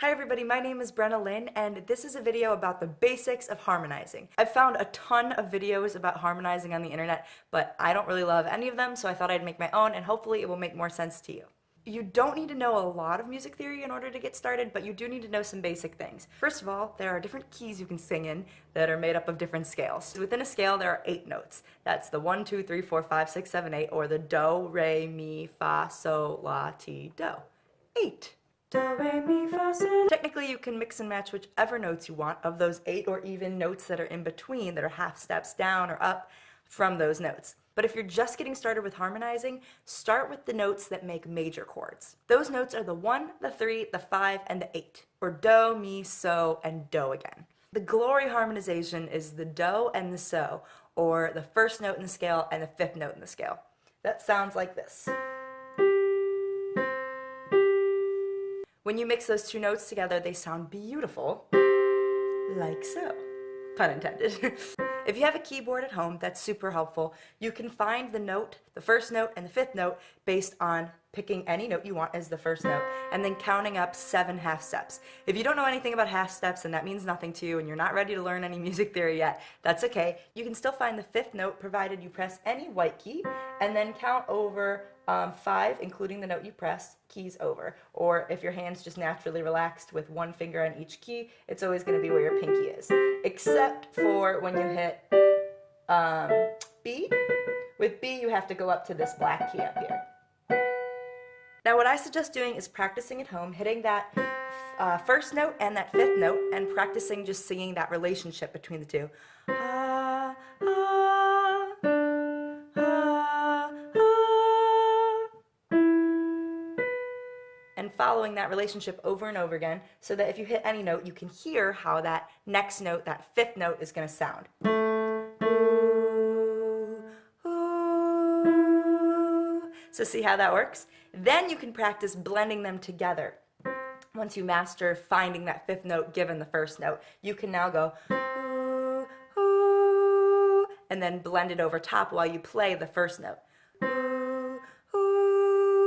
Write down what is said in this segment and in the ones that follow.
Hi everybody, my name is Brenna Lynn and this is a video about the basics of harmonizing. I've found a ton of videos about harmonizing on the internet, but I don't really love any of them, so I thought I'd make my own and hopefully it will make more sense to you. You don't need to know a lot of music theory in order to get started, but you do need to know some basic things. First of all, there are different keys you can sing in that are made up of different scales. Within a scale, there are 8 notes. That's the 1, 2, 3, 4, 5, 6, 7, 8, or the do, re, mi, fa, sol, la, ti, do. 8. Do, re, mi, fa, sol. Technically, you can mix and match whichever notes you want of those 8 or even notes that are in between that are half steps down or up from those notes. But if you're just getting started with harmonizing, start with the notes that make major chords. Those notes are the 1, the 3, the 5, and the 8, or do, mi, so, and do again. The glory harmonization is the do and the so, or the first note in the scale and the 5th note in the scale. That sounds like this. When you mix those two notes together, they sound beautiful, like so. Pun intended. If you have a keyboard at home, that's super helpful. You can find the note, the first note, and the 5th note based on picking any note you want as the first note, and then counting up 7 half steps. If you don't know anything about half steps and that means nothing to you and you're not ready to learn any music theory yet, that's okay. You can still find the 5th note provided you press any white key and then count over 5, including the note you press, keys over. Or if your hand's just naturally relaxed with one finger on each key, it's always going to be where your pinky is. Except for when you hit B. With B, you have to go up to this black key up here. Now what I suggest doing is practicing at home, hitting that first note and that 5th note, and practicing just singing that relationship between the two. Ah, ah, ah, ah. And following that relationship over and over again, so that if you hit any note, you can hear how that next note, that 5th note, is going to sound. So see how that works? Then you can practice blending them together. Once you master finding that 5th note given the first note, you can now go ooh, ooh, and then blend it over top while you play the first note. Ooh, ooh,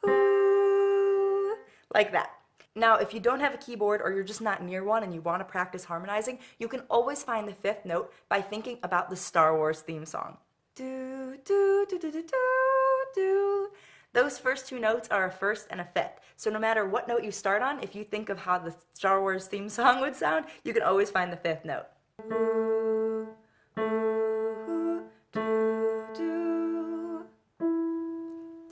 ooh, like that. Now, if you don't have a keyboard or you're just not near one and you want to practice harmonizing, you can always find the 5th note by thinking about the Star Wars theme song. Do, do, do, do, do, do, do. Those first 2 notes are a 1st and a 5th. So no matter what note you start on, if you think of how the Star Wars theme song would sound, you can always find the 5th note. Ooh, ooh, do, do.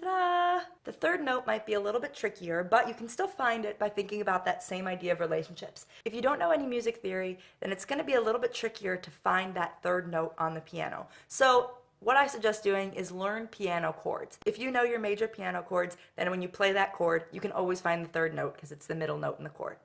Ta-da! The 3rd note might be a little bit trickier, but you can still find it by thinking about that same idea of relationships. If you don't know any music theory, then it's going to be a little bit trickier to find that 3rd note on the piano. So what I suggest doing is learn piano chords. If you know your major piano chords, then when you play that chord, you can always find the 3rd note because it's the middle note in the chord.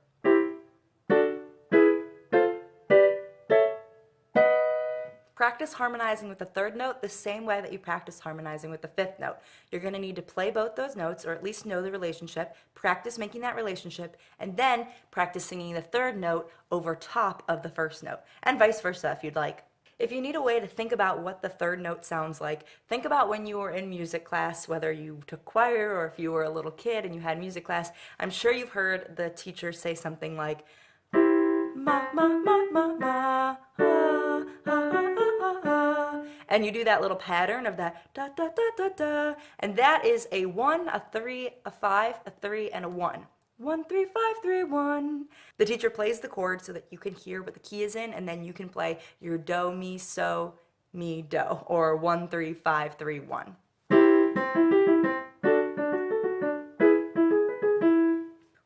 Practice harmonizing with the 3rd note the same way that you practice harmonizing with the 5th note. You're going to need to play both those notes, or at least know the relationship, practice making that relationship, and then practice singing the 3rd note over top of the 1st note, and vice versa if you'd like. If you need a way to think about what the 3rd note sounds like, think about when you were in music class, whether you took choir or if you were a little kid and you had music class. I'm sure you've heard the teacher say something like, ma, ma, ma, ma, ma, ah, ah, ah, ah. And you do that little pattern of that da, da, da, da, da. And that is a 1, a 3, a 5, a 3, and a 1. 1, 3, 5, 3, 1. The teacher plays the chord so that you can hear what the key is in, and then you can play your do, mi, so, mi, do, or 1, 3, 5, 3, 1.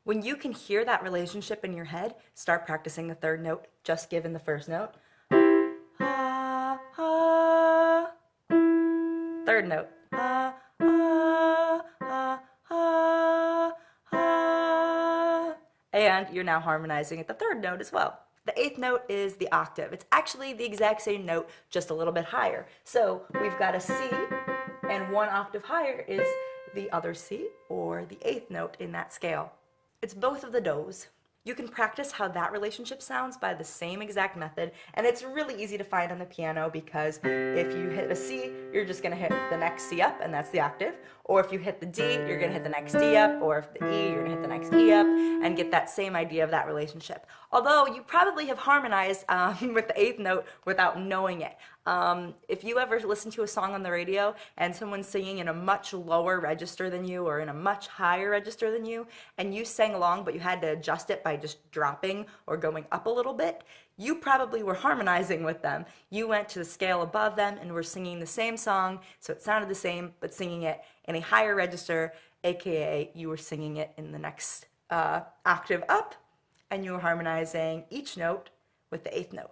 When you can hear that relationship in your head, start practicing the 3rd note just given the 1st note. Ah, ah. 3rd note. Ah, ah, ah, ah, ah. And you're now harmonizing at the 3rd note as well. The 8th note is the octave. It's actually the exact same note, just a little bit higher. So we've got a C, and 1 octave higher is the other C, or the 8th note in that scale. It's both of the do's. You can practice how that relationship sounds by the same exact method, and it's really easy to find on the piano because if you hit a C, you're just gonna hit the next C up, and that's the octave. Or if you hit the D, you're gonna hit the next D up, or if the E, you're gonna hit the next E up, and get that same idea of that relationship. Although you probably have harmonized with the eighth note without knowing it. If you ever listen to a song on the radio and someone's singing in a much lower register than you or in a much higher register than you, and you sang along but you had to adjust it by just dropping or going up a little bit, you probably were harmonizing with them. You went to the scale above them and were singing the same song, so it sounded the same, but singing it in a higher register, aka you were singing it in the next octave up, and you were harmonizing each note with the eighth note.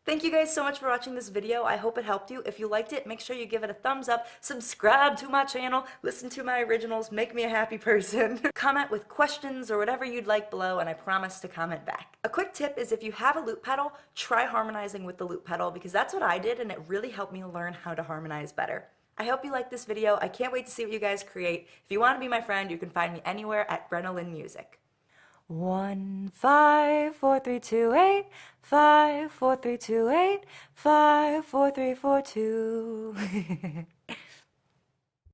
Thank you guys so much for watching this video. I hope it helped you. If you liked it, make sure you give it a thumbs up, subscribe to my channel, listen to my originals, make me a happy person. Comment with questions or whatever you'd like below, and I promise to comment back. A quick tip is if you have a loop pedal, try harmonizing with the loop pedal, because that's what I did and it really helped me learn how to harmonize better. I hope you liked this video. I can't wait to see what you guys create. If you want to be my friend, you can find me anywhere at Brenna Music. 1 5 4 3 2 8 5 4 3 2 8 5 4 3 4 2